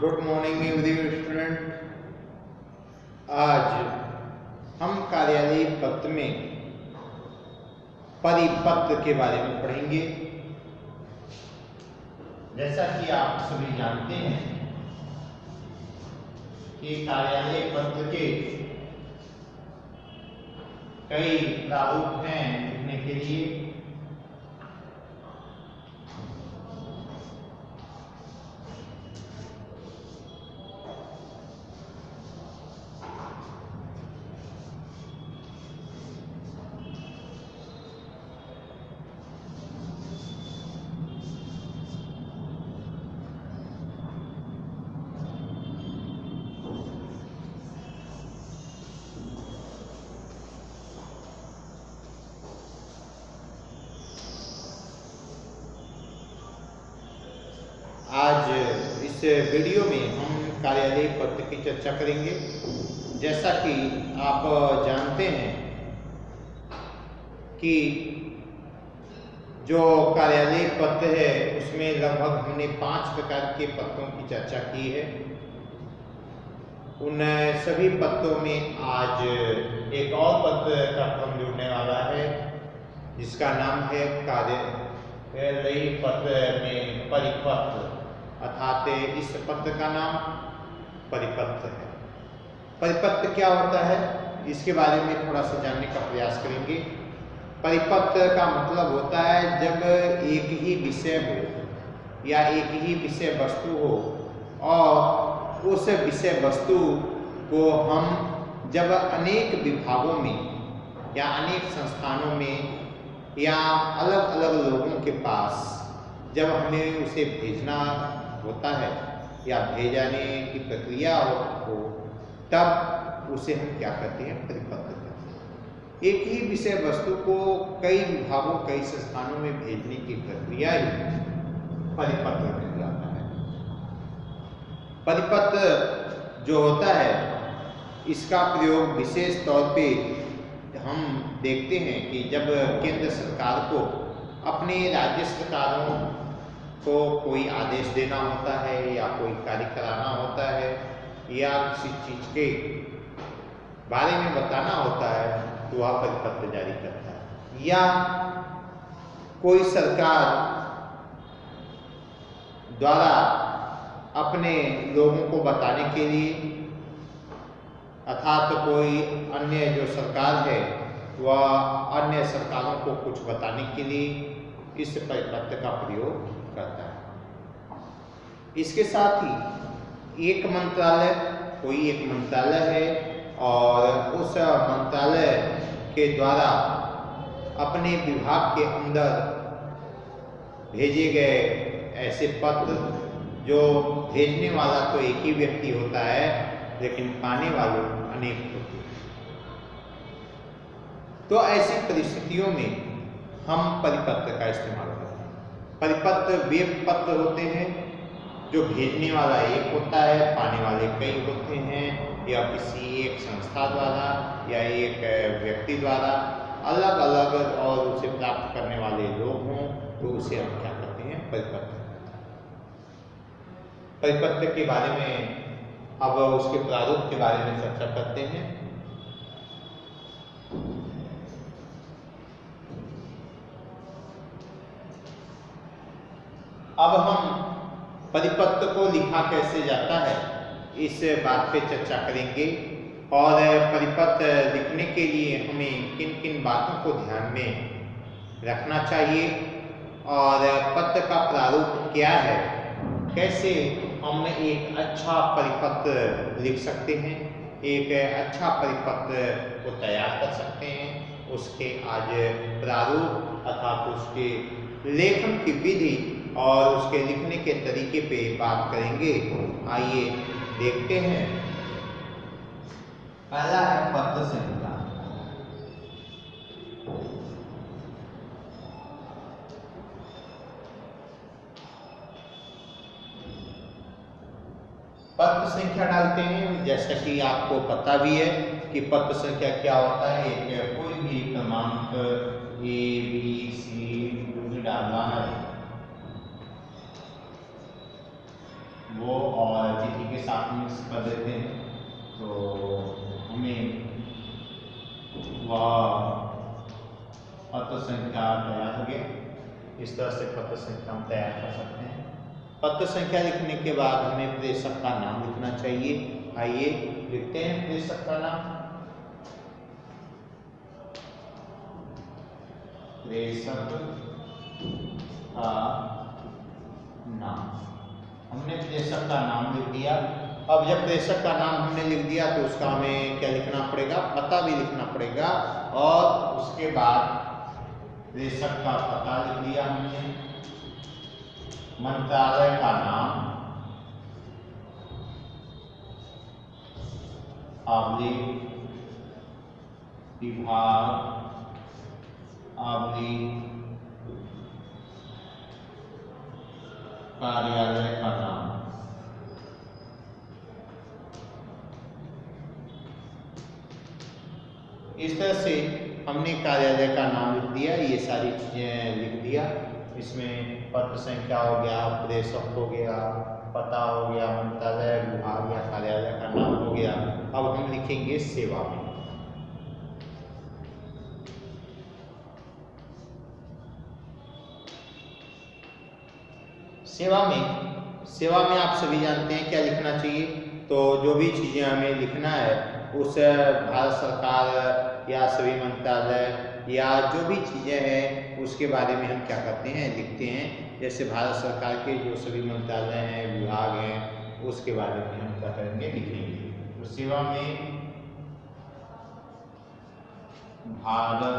Good morning every student. आज हम कार्यालय पत्र में परिपत्र के बारे में पढ़ेंगे। जैसा कि आप सभी जानते हैं कि कार्यालय पत्र के कई प्रारूप हैं लिखने के लिए। आज इस वीडियो में हम कार्यालय पत्र की चर्चा करेंगे। जैसा कि आप जानते हैं कि जो कार्यालय पत्र है उसमें लगभग हमने 5 प्रकार के पत्रों की चर्चा की है। उन सभी पत्रों में आज एक और पत्र का क्रम जुड़ने वाला है जिसका नाम है कार्यालय पत्र में परिपत्र, अर्थात इस पत्र का नाम परिपत्र है। परिपत्र क्या होता है इसके बारे में थोड़ा सा जानने का प्रयास करेंगे। परिपत्र का मतलब होता है जब एक ही विषय हो या एक ही विषय वस्तु हो और उस विषय वस्तु को हम जब अनेक विभागों में या अनेक संस्थानों में या अलग अलग लोगों के पास जब हमें उसे भेजना होता है या भेजाने की प्रक्रिया हो तब उसे हम क्या कहते हैं, परिपत्र कहते हैं। एक ही विषय वस्तु को कई विभागों कई संस्थानों में भेजने की प्रक्रिया ही परिपत्र कहलाता है। परिपत्र जो होता है इसका प्रयोग विशेष तौर पे हम देखते हैं कि जब केंद्र सरकार को अपने राज्य सरकारों को कोई आदेश देना होता है या कोई कार्य कराना होता है या किसी चीज के बारे में बताना होता है तो वह परिपत्र जारी करता है। या कोई सरकार द्वारा अपने लोगों को बताने के लिए अर्थात कोई अन्य जो सरकार है वह अन्य सरकारों को कुछ बताने के लिए इस परिपत्र का प्रयोग करता है। इसके साथ ही एक मंत्रालय, कोई एक मंत्रालय है और उस मंत्रालय के द्वारा अपने विभाग के अंदर भेजे गए ऐसे पत्र जो भेजने वाला तो एक ही व्यक्ति होता है लेकिन पाने वाले अनेक होते हैं। तो ऐसी परिस्थितियों में हम परिपत्र का इस्तेमाल करते हैं। परिपत्र वे पत्र होते हैं जो भेजने वाला एक होता है, पाने वाले कई होते हैं, या किसी एक संस्था द्वारा या एक व्यक्ति द्वारा अलग अलग और उसे प्राप्त करने वाले लोग हों तो उसे हम क्या कहते हैं, परिपत्र। परिपत्र के बारे में अब उसके प्रारूप के बारे में चर्चा करते हैं। अब हम परिपत्र को लिखा कैसे जाता है इस बात पे चर्चा करेंगे और परिपत्र लिखने के लिए हमें किन किन बातों को ध्यान में रखना चाहिए और पत्र का प्रारूप क्या है, कैसे हम एक अच्छा परिपत्र लिख सकते हैं, एक अच्छा परिपत्र को तैयार कर सकते हैं। उसके आज प्रारूप अर्थात उसके लेखन की विधि और उसके लिखने के तरीके पे बात करेंगे। आइए देखते हैं। पहला है पत्र संहिता। पत्र संख्या डालते हैं। जैसा कि आपको पता भी है कि पत्र संख्या क्या होता है। कोई भी क्रमांक ए बी सी डालना है वो और तिथि के साथ मिक्स कर देते हैं तो हमें वह पत्र संख्या तैयार हो गया। इस तरह से पत्र संख्या हम तैयार कर सकते हैं। पत्र संख्या लिखने के बाद हमें प्रेषक का नाम लिखना चाहिए। आइए लिखते हैं प्रेषक का नाम। प्रेषक का नाम, हमने प्रेषक का नाम लिख दिया। अब जब प्रेषक का नाम हमने लिख दिया तो उसका हमें क्या लिखना पड़ेगा, पता भी लिखना पड़ेगा। और उसके बाद प्रेषक का पता लिख दिया हमने, मंत्रालय का नाम, विभाग, कार्यालय का नाम। इस तरह से हमने कार्यालय का नाम लिख दिया, ये सारी चीजें लिख दिया। इसमें पत्र संख्या हो गया, प्रेषक हो गया, पता हो गया, मंत्रालय, विभाग या कार्यालय का नाम हो गया। अब हम लिखेंगे सेवा में। सेवा में आप सभी जानते हैं क्या लिखना चाहिए। तो जो भी चीज़ें हमें लिखना है उस भारत सरकार या सभी मंत्रालय या जो भी चीज़ें हैं उसके बारे में हम क्या करते हैं, लिखते हैं। जैसे भारत सरकार के जो सभी मंत्रालय हैं, विभाग हैं, उसके बारे में हम क्या करेंगे, लिखेंगे। तो सेवा में भारत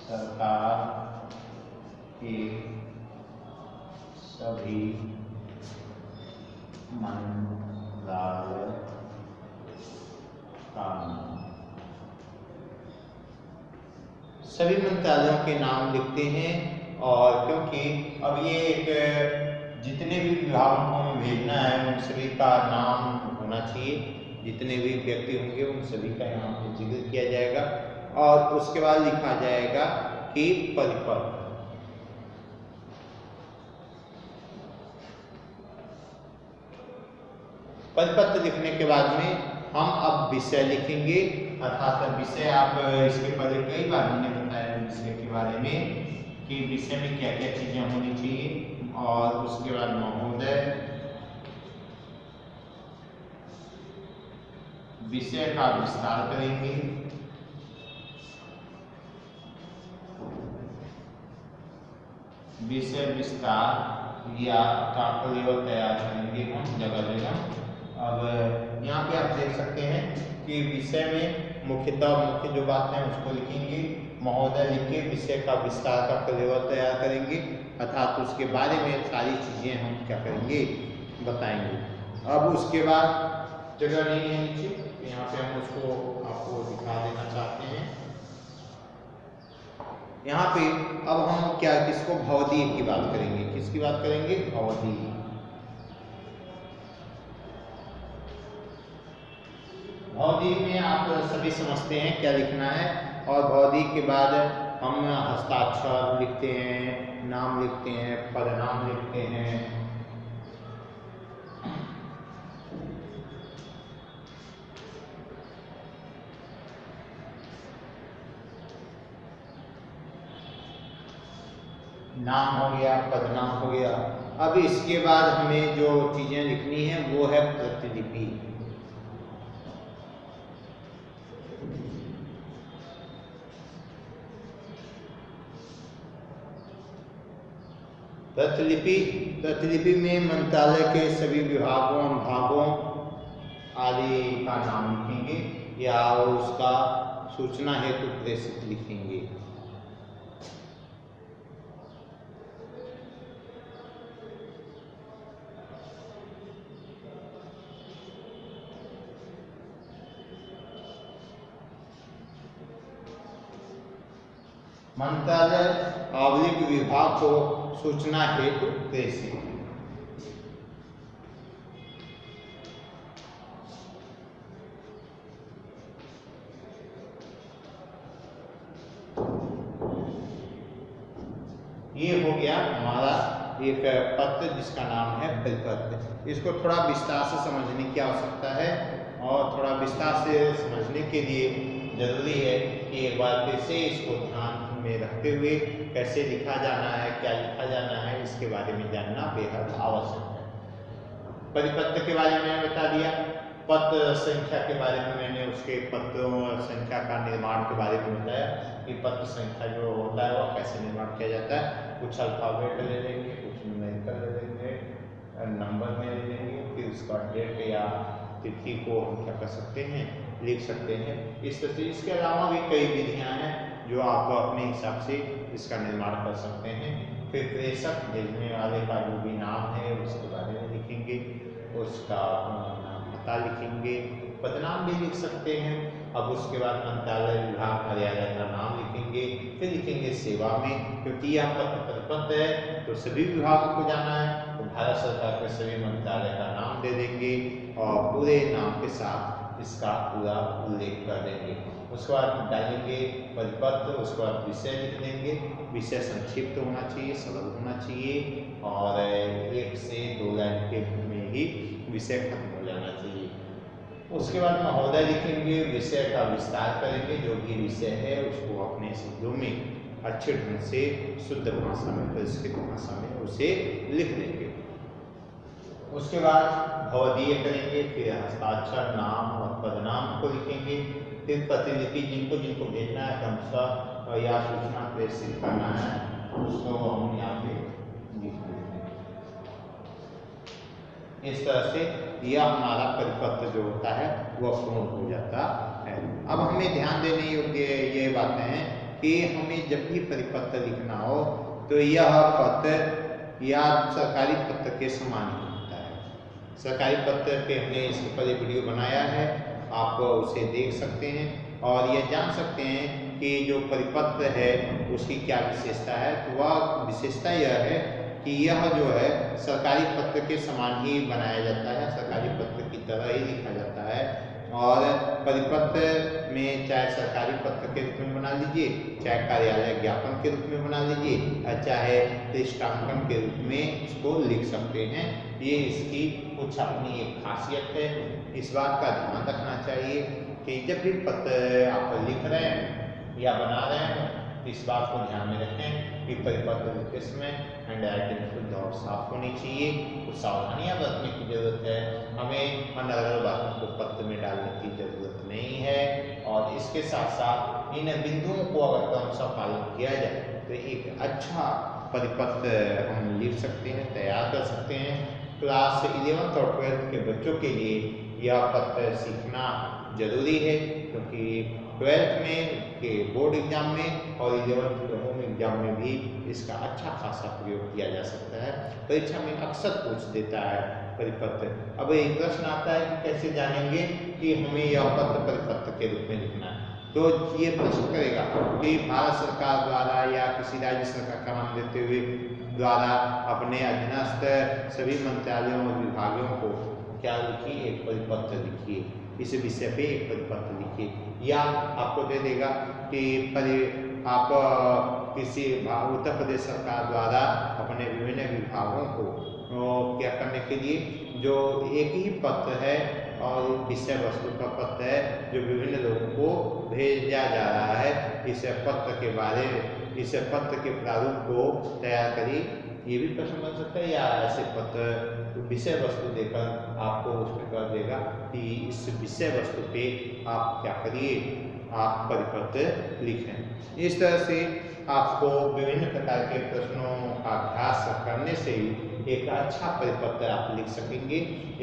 सरकार के सभी मंत्रालय का नाम, सभी मंत्रालयों के नाम लिखते हैं। और क्योंकि अब ये एक जितने भी विभागों को हमें भेजना है उन सभी का नाम होना चाहिए, जितने भी व्यक्ति होंगे उन सभी का यहाँ पे जिक्र किया जाएगा। और उसके बाद लिखा जाएगा कि परिपत्र, परिपत्र लिखने के बाद में हम अब विषय लिखेंगे। अर्थात विषय, आप इसके पहले कई बार मैंने बताया विषय के बारे में कि विषय में क्या क्या चीजें होनी चाहिए। और उसके बाद महोदय, विषय का विस्तार करेंगे। विषय विस्तार या टाकलेवर तैयार करेंगे हम जगह जगह। अब यहाँ पे आप देख सकते हैं कि विषय में मुख्यतः मुख्य जो बातें हैं उसको लिखेंगे, महोदय लिख के विषय का विस्तार का कलेवर तैयार करेंगे। अर्थात उसके बारे में सारी चीज़ें हम क्या करेंगे, बताएंगे। अब उसके बाद जगह नहीं है नीचे, यहाँ पे हम उसको आपको दिखा देना चाहते हैं। यहाँ पे अब हम क्या, किसको, भवदीय की बात करेंगे। किसकी बात करेंगे, भवदीय। भवदीय में आप सभी समझते हैं क्या लिखना है। और भवदीय के बाद हम हस्ताक्षर लिखते हैं, नाम लिखते हैं, पदनाम लिखते हैं। नाम हो गया, पदनाम हो गया। अब इसके बाद हमें जो चीजें लिखनी है वो है प्रतिलिपि। प्रतिलिपि में मंत्रालय के सभी विभागों, भागों आदि का नाम लिखेंगे या उसका सूचना हेतु प्रेषित लिखेंगे। मंत्रालय आवलिक विभाग को सूचना हेतु प्रेषित। ये हो गया हमारा एक पत्र जिसका नाम है परिपत्र। इसको थोड़ा विस्तार से समझने की आवश्यकता है और थोड़ा विस्तार से समझने के लिए जरूरी है कि एक बार फिर से इसको ध्यान में रखते हुए कैसे लिखा जाना है, क्या लिखा जाना है, इसके बारे में जानना बेहद आवश्यक है। परिपत्र के बारे में बता दिया, पत्र संख्या के बारे में मैंने उसके पत्रों संख्या का निर्माण के बारे में बताया कि पत्र संख्या जो होता है वह कैसे निर्माण किया जाता है। कुछ अल्फाबेट ले लेंगे, कुछ न्यूमेरिकल ले लेंगे, नंबर में ले लेंगे, फिर उसका डेट या तिथि को हम क्या कर सकते हैं, लिख सकते हैं। इस तरह से इसके अलावा भी कई विधियां हैं जो आप अपने हिसाब से इसका निर्माण कर सकते हैं। फिर प्रेषक भेजने वाले का जो भी नाम है उसके बारे में लिखेंगे, उसका पता लिखेंगे, पदनाम भी लिख सकते हैं। अब उसके बाद मंत्रालय, विभाग, कार्यालय का नाम लिखेंगे, फिर लिखेंगे सेवा में, क्योंकि यह परिपत्र है तो सभी विभागों को जाना है तो भारत सरकार के सभी मंत्रालय का नाम दे देंगे और पूरे नाम के साथ इसका पूरा उल्लेख कर देंगे। उसके बाद डालेंगे परिपत्र, उसके बाद विषय लिख देंगे। विषय संक्षिप्त होना चाहिए, सरल होना चाहिए और 1 से 2 लाइन के में ही विषय खत्म हो जाना चाहिए। उसके बाद महोदय लिखेंगे, विषय का विस्तार करेंगे, जो भी विषय है उसको अपने शब्दों में अच्छे ढंग से शुद्ध भाषा में, परिष्कृत भाषा में उसे लिख देंगे। उसके बाद भवदीय करेंगे, फिर हस्ताक्षर, नाम और पदनाम को लिखेंगे, फिर प्रतिलिपि जिनको जिनको भेजना है क्रमशः या सूचना प्रेषित करना है उसको हम यहाँ पे लिख देते हैं। इस तरह से यह हमारा परिपत्र जो होता है वह पूर्ण हो जाता है। अब हमें ध्यान देने योग्य ये बातें हैं कि हमें जब भी परिपत्र लिखना हो तो यह पत्र या सरकारी पत्र के समान ही होता है। सरकारी पत्र पे हमने इसके पहले वीडियो बनाया है, आप उसे देख सकते हैं और यह जान सकते हैं कि जो परिपत्र है उसकी क्या विशेषता है। तो वह विशेषता यह है कि यह जो है सरकारी पत्र के समान ही बनाया जाता है, सरकारी पत्र की तरह ही लिखा जाता है। और परिपत्र में चाहे सरकारी पत्र के रूप में बना लीजिए, चाहे कार्यालय ज्ञापन के रूप में बना लीजिए, चाहे दृष्टांकन के रूप में इसको लिख सकते हैं। ये इसकी कुछ अपनी एक खासियत है। इस बात का ध्यान रखना चाहिए कि जब भी पत्र आप लिख रहे हैं या बना रहे हैं इस बात को ध्यान में रखें कि परिपत्र लिखते समय हैंड राइटिंग शुद्ध और साफ होनी चाहिए। कुछ सावधानियां बरतने की जरूरत है। हमें अनर्गल बातों को पत्र में डालने की जरूरत नहीं है और इसके साथ साथ इन बिंदुओं को अगर क्रमशः पालन किया जाए तो एक अच्छा परिपत्र हम लिख सकते हैं, तैयार कर सकते हैं। क्लास 11th और 12th के बच्चों के लिए यह पत्र सीखना जरूरी है, क्योंकि 12th में के बोर्ड एग्जाम में और 11th के होम एग्जाम में भी इसका अच्छा खासा प्रयोग किया जा सकता है। परीक्षा में अक्सर पूछ देता है परिपत्र। अब एक प्रश्न आता है कि कैसे जानेंगे कि हमें यह पत्र परिपत्र के रूप में लिखना है। तो ये प्रश्न करेगा कि भारत सरकार द्वारा या किसी राज्य सरकार का नाम देते हुए द्वारा अपने अधीनस्थ सभी मंत्रालयों और विभागों को क्या लिखिए, एक परिपत्र लिखिए, इस विषय पे एक परिपत्र लिखिए। या आपको दे देगा कि आप किसी उत्तर प्रदेश सरकार द्वारा अपने विभिन्न विभागों को क्या करने के लिए जो एक ही पत्र है और विषय वस्तु का पत्र है जो विभिन्न लोगों को भेजा जा रहा है, इस पत्र के बारे में, इस पत्र के प्रारूप को तैयार करिए। ये भी प्रश्न बन सकता है। या ऐसे पत्र विषय वस्तु देकर आपको उसमें कर देगा कि इस विषय वस्तु पे आप क्या करिए, आप परिपत्र लिखें। इस तरह से आपको विभिन्न प्रकार के प्रश्नों का अभ्यास करने से ही एक अच्छा परिपत्र आप लिख सकेंगे,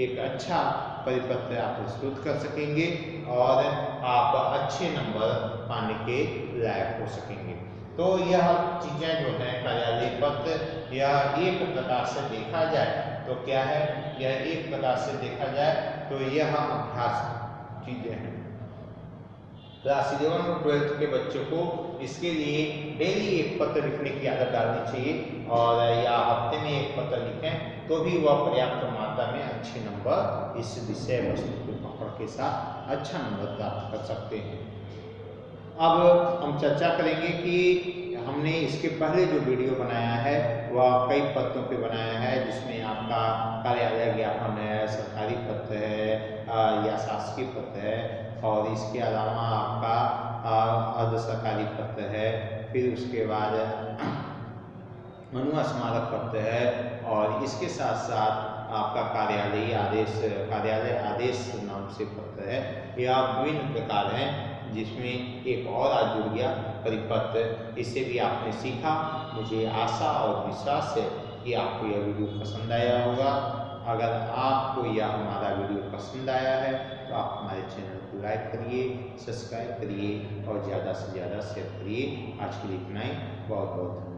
एक अच्छा परिपत्र आप प्रस्तुत कर सकेंगे और आप अच्छे नंबर पाने के लायक हो सकेंगे। तो यह चीज़ें जो हैं कार्यालय पत्र, यह एक प्रकार से देखा जाए तो क्या है, यह एक प्रकार से देखा जाए तो यह अभ्यास चीज़ें हैं। क्लास 11 और 12th के बच्चों को इसके लिए डेली एक पत्र लिखने की आदत डालनी चाहिए और या हफ्ते में एक पत्र लिखें तो भी वह पर्याप्त मात्रा में अच्छे नंबर इस विषय वस्तु के पकड़ के साथ अच्छा नंबर प्राप्त कर सकते हैं। अब हम चर्चा करेंगे कि हमने इसके पहले जो वीडियो बनाया है वह कई पत्रों पे बनाया है, जिसमें आपका कार्यालय ज्ञापन है, सरकारी पत्र है या शासकीय पत्र है, और इसके अलावा आपका अर्ध सरकारी पत्र है, फिर उसके बाद मनुआ स्मारक पत्र है, और इसके साथ साथ आपका कार्यालय आदेश नाम से पत्र है। यह विभिन्न प्रकार हैं, जिसमें एक और आज जुड़ गया परिपत्र। इससे भी आपने सीखा। मुझे आशा और विश्वास है कि आपको यह वीडियो पसंद आया होगा। अगर आपको यह हमारा वीडियो पसंद आया है तो आप हमारे चैनल को लाइक करिए, सब्सक्राइब करिए और ज़्यादा से ज़्यादा शेयर करिए। आज के लिए इतना ही। बहुत बहुत